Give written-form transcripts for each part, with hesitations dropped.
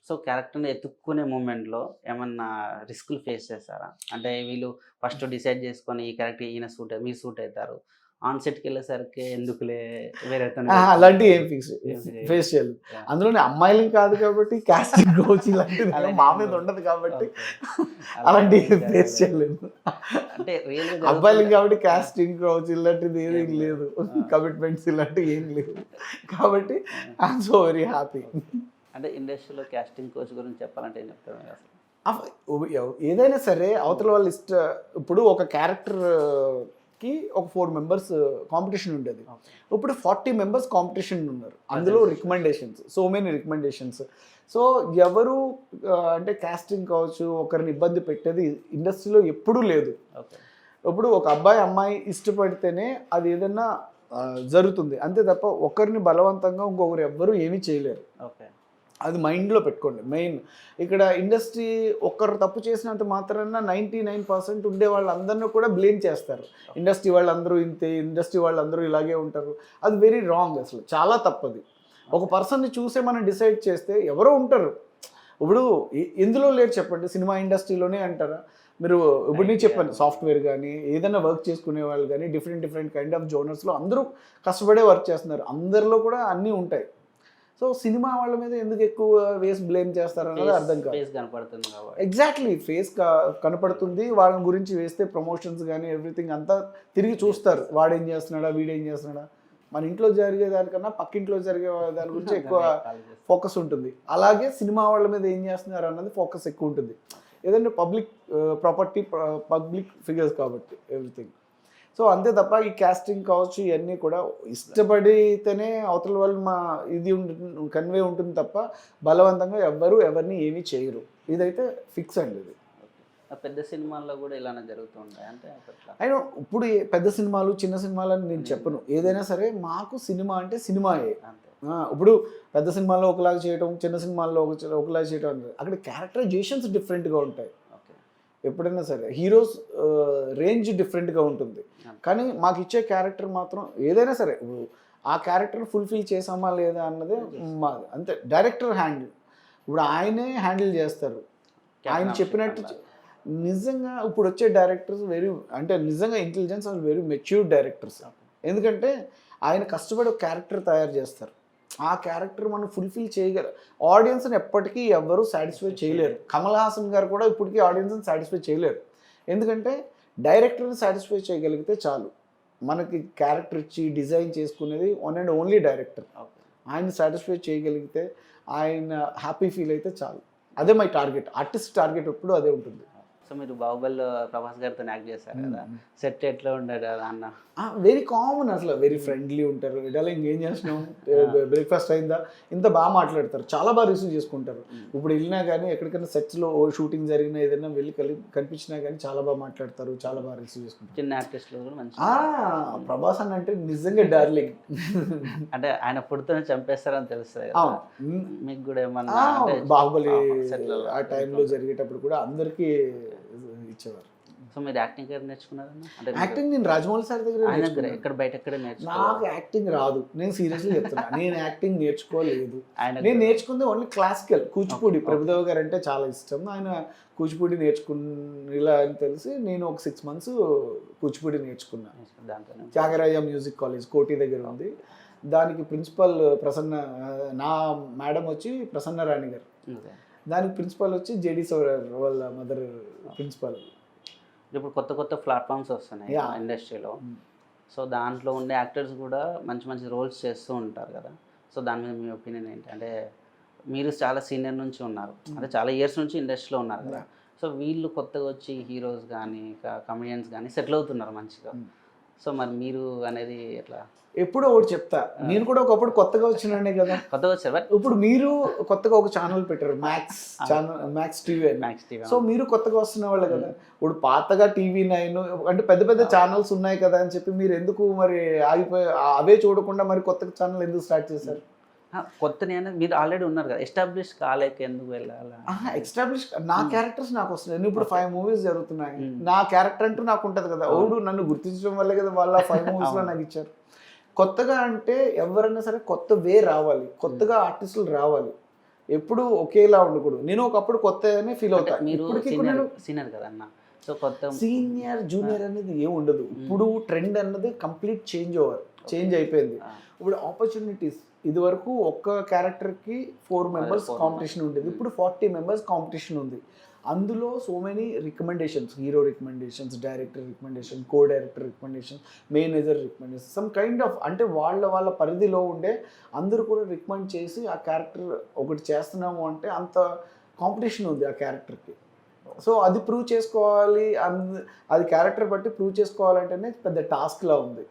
So క్యారెక్టర్‌ని ఎతుక్కునే మూమెంట్‌లో ఏమన్నా రిస్కులు ఫేస్ చేసారా? అంటే వీళ్ళు ఫస్ట్ డిసైడ్ చేసుకొని ఈ క్యారెక్టర్ ఈయన మీరు సూట్ అయితారు. ఆన్ సెట్‌కెళ్ళేసరికి ఎందుకులే వేరేతోని అలాంటివి పెట్టుకుంటారు. ఏం ఏం ఫేస్ చేయలేదు. యాహ్! అందులోనే అమ్మాయిలం కాదు కాబట్టి కాస్టింగ్ కోచ్ ఇలాంటిది అలాంటివి మా మీద ఉండవు. ఉండదు కాబట్టి ఓకే. అలాంటివి అలాంటివి ఫేస్ జరగలేదు. చేయలేదు. అంటే రియల్‌గా అబ్బాయిలం జరుగుతుందా? కాబట్టి ఆ! కాస్టింగ్ కోచ్ ఇలాంటిది ఏది ఏం లేదు. లేదు. ఆ! కమిట్మెంట్స్ ఇలాంటివి ఏం లేవు. కాబట్టి ఆ! I'm so very happy. Okay. అంటే ఇండస్ట్రీలో కాస్టింగ్ కోచ్ గురించి చెప్పాలంటే ఏం చెప్తారు మీరసలు? అఫ్ ఏదైనా సరే అవతల హ్మ్. వాళ్ళ ఇప్పుడు ఒక క్యారెక్టర్‌కి ఒక 4 మెంబర్స్ కాంపిటీషన్ ఉండేది. ఓకే. ఇప్పుడు 40 మెంబర్స్ కాంపిటీషన్ ఉన్నారు. అందులో cousins. Recommendations. So many recommendations. So ఎవరు అంటే కాస్టింగ్ కావచ్చు, ఒకరిని ఇబ్బంది పెట్టేది ఇండస్ట్రీలో ఎప్పుడూ లేదు. ఓకే. ఇప్పుడు ఒక అబ్బాయి, అమ్మాయి ఇష్టపడితేనే అది ఏదన్నా జరుగుతుంది. అంతే తప్ప ఒకరిని బలవంతంగా ఇంకొకరు ఎవ్వరు ఏమీ చేయలేరు. ఓకే. అది మైండ్‌లో పెట్టుకోండి. మెయిన్ ఇక్కడ ఇండస్ట్రీ ఒక్కరు తప్పు చేసినంత మాత్రాన 99% ఉండే వాళ్ళందరిని కూడా బ్లేమ్ చేస్తారు. ఇండస్ట్రీ వాళ్ళందరూ ఇంతే, ఇండస్ట్రీ వాళ్ళందరూ ఇలాగే ఉంటారు. అది వెరీ రాంగ్ అసలు. చాలా తప్పది. ఒక పర్సన్‌ని చూసే మనం డిసైడ్ చేస్తే ఎవరో ఉంటారు. ఇప్పుడు ఎందులో లేరు చెప్పండి? సినిమా ఇండస్ట్రీలోనే అంటారా? మీరు ఇప్పుడు నేను చెప్పాను సాఫ్ట్‌వేర్ గానీ, ఏదైనా వర్క్ చేసుకునే వాళ్ళు గానీ, డిఫరెంట్ డిఫరెంట్ కైండ్ ఆఫ్ జోనర్స్‌లో అందరూ కష్టపడే వర్క్ చేస్తున్నారు. అందరిలో కూడా అన్నీ ఉంటాయి. సో సినిమా వాళ్ళ మీద ఎందుకు ఎక్కువ వేసి బ్లేమ్ చేస్తారన్నది అర్థం కాదు. ఫేస్ కనపడుతుంది కాబట్టి. ఎగ్జాక్ట్లీ ఫేస్ కనపడుతుంది. వాళ్ళ గురించి వేస్తే ప్రమోషన్స్ కానీ ఎవ్రీథింగ్ అంతా తిరిగి చూస్తారు. వాడేం చేస్తున్నాడా, వీడేం చేస్తున్నాడా. మన ఇంట్లో జరిగే దానికన్నా పక్కింట్లో జరిగే దాని గురించి ఎక్కువ ఫోకస్ ఉంటుంది. అలాగే సినిమా వాళ్ళ మీద ఏం చేస్తున్నారు అన్నది ఫోకస్ ఎక్కువ ఉంటుంది. ఏదంటే పబ్లిక్ ప్రాపర్టీ, పబ్లిక్ ఫిగర్స్ కాబట్టి ఎవ్రీథింగ్. సో అంతే తప్ప ఈ కాస్టింగ్ కావచ్చు ఇవన్నీ కూడా ఇష్టపడితేనే అవతల వాళ్ళు ఇది కన్వే ఉంటుంది తప్ప బలవంతంగా ఎవ్వరు ఎవరిని ఏమీ చేయరు. ఇదైతే ఫిక్స్ అండి ఇది. ఓకే. పెద్ద సినిమాల్లో కూడా ఇలానే జరుగుతూ ఉంటాయి. అంటే అట్లా. అయినా ఇప్పుడు పెద్ద సినిమాలు చిన్న సినిమాలు అని నేను చెప్పను. ఏదైనా సరే మాకు సినిమా అంటే సినిమాయే. అంతే. ఇప్పుడు పెద్ద సినిమాల్లో ఒకలాగా చేయటం, చిన్న సినిమాల్లో ఒకలాగా చేయటం అనేది అక్కడ క్యారెక్టరైజేషన్స్ డిఫరెంట్గా ఉంటాయి. ఓకే. ఎప్పుడైనా సరే హీరోస్ రేంజ్ డిఫరెంట్గా ఉంటుంది. కానీ మాకు ఇచ్చే క్యారెక్టర్ మాత్రం ఏదైనా సరే ఆ క్యారెక్టర్ ఫుల్ఫిల్ చేసామా లేదా అన్నదే మాది. అంతే డైరెక్టర్ హ్యాండిల్. ఇప్పుడు ఆయనే హ్యాండిల్ చేస్తారు. ఆయన చెప్పినట్టు నిజంగా ఇప్పుడు వచ్చే డైరెక్టర్స్ అంటే నిజంగా intelligence and very matured directors. ఎందుకంటే ఆయన కష్టపడి ఒక క్యారెక్టర్ తయారు చేస్తారు. ఆ క్యారెక్టర్ మనం ఫుల్ఫిల్ చేయగలరు. ఆడియన్స్ని ఎప్పటికీ ఎవ్వరూ సాటిస్ఫై చేయలేరు. కమల్ హాసన్ గారు కూడా ఇప్పటికీ ఆడియన్స్ని సాటిస్ఫై చేయలేరు. ఎందుకంటే డైరెక్టర్ని సాటిస్ఫై చేయగలిగితే చాలు. మనకి క్యారెక్టర్ ఇచ్చి డిజైన్ చేసుకునేది వన్ అండ్ ఓన్లీ డైరెక్టర్. ఆయన సాటిస్ఫై చేయగలిగితే ఆయన హ్యాపీ ఫీల్ అయితే చాలు. అదే మై టార్గెట్. ఆర్టిస్ట్ టార్గెట్ ఎప్పుడు అదే ఉంటుంది. సో మీరు బాహుబలిలో ప్రభాస్ గారితో యాక్ట్ చేశారు కదా, సెట్ ఎట్లా ఉండేది అన్న? వెరీ కామన్ అసలు. వెరీ ఫ్రెండ్లీ ఉంటారు. ఇలా ఇంకేం చేస్తున్నాం, బ్రేక్ఫాస్ట్ అయిందా, ఇంత బాగా మాట్లాడతారు. చాలా బాగా రిసీవ్ చేసుకుంటారు. ఇప్పుడు వెళ్ళినా కానీ ఎక్కడికైనా సెట్స్లో షూటింగ్ జరిగినా ఏదైనా వెళ్ళి కనిపించినా కానీ చాలా బాగా మాట్లాడతారు, చాలా బాగా రిసీవ్ చేసుకుంటారు. చిన్న ఆర్టిస్టులు కూడా మంచి. ప్రభాస్ అని అంటే నిజంగా డార్లింగ్. అంటే ఆయన ఫుడ్తోనే చంపేస్తారని తెలుస్తుంది కదా. మీకు కూడా ఏమన్నా బాహుబలి ఆ టైంలో జరిగేటప్పుడు కూడా అందరికీ ఇచ్చేవారు. సో మీరు యాక్టింగ్ గారు నేర్చుకున్నారన్న? అంటే యాక్టింగ్ నేను రాజమౌళి సార్ దగ్గర ఎక్కడ బయట ఎక్కడ నేర్చుకున్నారు? నాకు యాక్టింగ్ రాదు. నేను సీరియస్లీ చెప్తున్నా. నేను యాక్టింగ్ నేర్చుకోలేదు. నేను నేర్చుకుంది ఓన్లీ క్లాసికల్ కూచిపూడి. ప్రభుదేవ గారు అంటే చాలా ఇష్టం. ఆయన కూచిపూడి ఇలా అని తెలిసి నేను ఒక 6 months కూచిపూడి నేర్చుకున్నాను. త్యాగరాయ మ్యూజిక్ కాలేజ్ కోటి దగ్గర ఉంది. దానికి ప్రిన్సిపల్ ప్రసన్న, నా మేడం వచ్చి ప్రసన్న రాణి గారు. దానికి ప్రిన్సిపల్ వచ్చి జేడి సౌరర్ వాళ్ళ మదర్ ప్రిన్సిపల్. ఇప్పుడు కొత్త కొత్త ప్లాట్ఫామ్స్ వస్తున్నాయి ఇండస్ట్రీలో. సో దాంట్లో ఉండే యాక్టర్స్ కూడా మంచి మంచి రోల్స్ చేస్తూ ఉంటారు కదా. సో దాని మీద మీ ఒపీనియన్ ఏంటి? అంటే మీరు చాలా సీనియర్ నుంచి ఉన్నారు, అంటే చాలా ఇయర్స్ నుంచి ఇండస్ట్రీలో ఉన్నారు కదా. సో వీళ్ళు కొత్తగా వచ్చి హీరోస్ కానీ కమెడియన్స్ కానీ సెటిల్ అవుతున్నారు మంచిగా. సో మరి మీరు అనేది ఎట్లా? ఎప్పుడో ఒకటి చెప్తా. నేను కూడా ఒకప్పుడు కొత్తగా వచ్చినానే కదా. కొత్తగా వచ్చారు. బట్ ఇప్పుడు మీరు కొత్తగా ఒక ఛానల్ పెట్టారు, మ్యాక్స్ టీవీ అని. సో మీరు కొత్తగా వస్తున్న వాళ్ళే కదా. ఇప్పుడు పాతగా TV9 అంటే పెద్ద పెద్ద ఛానల్స్ ఉన్నాయి కదా అని చెప్పి మీరు ఎందుకు మరి ఆగిపోయి అవే చూడకుండా మరి కొత్త ఛానల్ ఎందుకు స్టార్ట్ చేశారు? కొత్త మీరు ఆల్రెడీ ఉన్నారు కదా, ఎస్టాబ్లిష్ కాలేక ఎందుకు వెళ్ళాలి? ఎస్టాబ్లిష్ నా క్యారెక్టర్స్ నాకు వస్తున్నాయి. ఇప్పుడు 5 movies జరుగుతున్నాయి. నా క్యారెక్టర్ అంటూ నాకు ఉంటుంది కదా. ఓడు నన్ను గుర్తించడం వల్లే కదా వాళ్ళ 5 moviesలో నాకు ఇచ్చారు. కొత్తగా అంటే ఎవరైనా సరే కొత్త వే రావాలి, కొత్తగా ఆర్టిస్టులు రావాలి. ఎప్పుడు ఒకేలా ఉండకూడదు. నేను ఒకప్పుడు కొత్తగానే ఫీల్ అంటే అవుతాను. మీరు ఇప్పటికీ కూడా నేను సీనియర్ కదా అన్న, సో కొత్త సీనియర్ జూనియర్ అనేది ఏం ఉండదు. ఇప్పుడు ట్రెండ్ అన్నది కంప్లీట్ చేంజ్ అయిపోయింది. ఇప్పుడు ఆపర్చునిటీస్ ఇది వరకు ఒక్క క్యారెక్టర్కి 4 మెంబర్స్ కాంపిటీషన్ ఉండేది. ఇప్పుడు 40 మెంబర్స్ కాంపిటీషన్ ఉంది. అందులో so many recommendations, hero recommendations, director recommendation, co director recommendation, manager recommendation, some kind of అంటే వాళ్ళ పరిధిలో ఉండే అందరూ కూడా రికమెండ్ చేసి ఆ క్యారెక్టర్ ఒకటి చేస్తున్నాము అంటే అంత కాంపిటీషన్ ఉంది ఆ క్యారెక్టర్కి. సో అది ప్రూవ్ చేసుకోవాలి, అది క్యారెక్టర్ బట్టి ప్రూవ్ చేసుకోవాలంటేనే పెద్ద టాస్క్లా ఉంది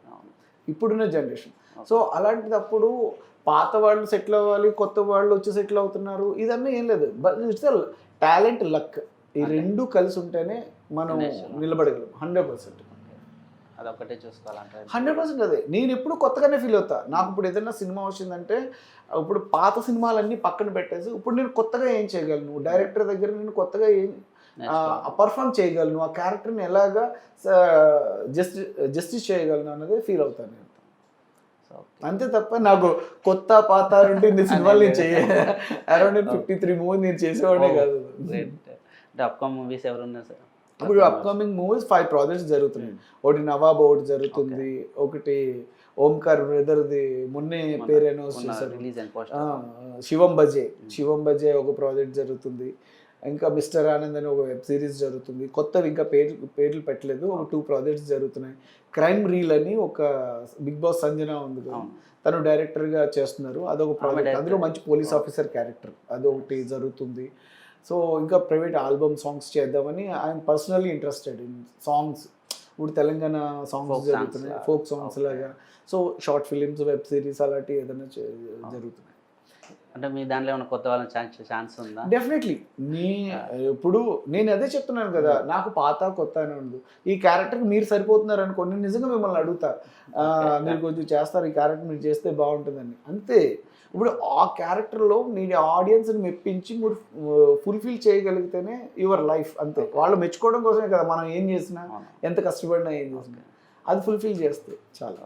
ఇప్పుడున్న జనరేషన్. సో అలాంటిదప్పుడు పాత వాళ్ళు సెటిల్ అవ్వాలి, కొత్త వాళ్ళు వచ్చి సెటిల్ అవుతున్నారు, ఇదన్నీ ఏం లేదు. బట్ ఇట్స్ టాలెంట్, లక్, ఈ రెండు కలిసి ఉంటేనే మనం నిలబడగలం 100%. అదొకటే చూసుకోవాలంటే 100% అదే. నేను ఎప్పుడు కొత్తగానే ఫీల్ అవుతా. నాకు ఇప్పుడు ఏదైనా సినిమా వచ్చిందంటే ఇప్పుడు పాత సినిమాలన్నీ పక్కన పెట్టేసి ఇప్పుడు నేను కొత్తగా ఏం చేయగలను, డైరెక్టర్ దగ్గర నేను కొత్తగా ఏం పర్ఫామ్ చేయగలను, ఆ క్యారెక్టర్ని ఎలాగా జస్టిస్ చేయగలను అన్నది ఫీల్ అవుతాను నేను. అంతే తప్ప నాకు కొత్త పాత అంటే ఇన్ని సినిమాలు నేను అరౌండ్ 53 మూవీస్ నేను చేసేవాడే కాదు. అప్కమింగ్ మూవీస్ ఎవరు ఉన్నారు సార్? ఇప్పుడు అప్కమింగ్ మూవీస్ 5 ప్రాజెక్ట్స్ జరుగుతున్నాయి. ఒకటి నవాబ్ ఒకటి జరుగుతుంది, ఒకటి ఓంకార్ బ్రదర్ది మొన్నే పేరు అనౌన్స్ చేశారు, శివం బజే ఒక ప్రాజెక్ట్ జరుగుతుంది. ఇంకా మిస్టర్ ఆనంద్ అని ఒక వెబ్ సిరీస్ జరుగుతుంది. కొత్తవి ఇంకా పేర్లు పెట్టలేదు, ఒక 2 ప్రాజెక్ట్స్ జరుగుతున్నాయి. క్రైమ్ రీల్ అని ఒక బిగ్ బాస్ సంజన ఉంది కదా, తను డైరెక్టర్గా చేస్తున్నారు, అదొక ప్రాజెక్ట్. అందులో మంచి పోలీస్ ఆఫీసర్ క్యారెక్టర్, అదొకటి జరుగుతుంది. సో ఇంకా ప్రైవేట్ ఆల్బమ్ సాంగ్స్ చేద్దామని I'm personally interested in songs. ఇప్పుడు తెలంగాణ సాంగ్స్ జరుగుతున్నాయి, ఫోక్ సాంగ్స్ లాగా. So short films, web series అలాంటివి ఏదైనా జరుగుతున్నాయి. అంటే మీ దాంట్లో ఏమైనా కొత్త వాళ్ళని ఛాన్స్ ఉందా? డెఫినెట్లీ. ఇప్పుడు నేను అదే చెప్తున్నాను కదా, నాకు పాత కొత్త అని ఉండదు. ఈ క్యారెక్టర్కి మీరు సరిపోతున్నారు అనుకోండి, నిజంగా మిమ్మల్ని అడుగుతా, మీరు కొంచెం చేస్తారు, ఈ క్యారెక్టర్ మీరు చేస్తే బాగుంటుందని. అంతే. ఇప్పుడు ఆ క్యారెక్టర్లో మీరు ఆడియన్స్ని మెప్పించి మీరు ఫుల్ఫిల్ చేయగలిగితేనే యువర్ లైఫ్. అంతే. వాళ్ళు మెచ్చుకోవడం కోసమే కదా మనం ఏం చేసినా, ఎంత కష్టపడినా ఏం చేసినా అది ఫుల్ఫిల్ చేస్తే చాలా.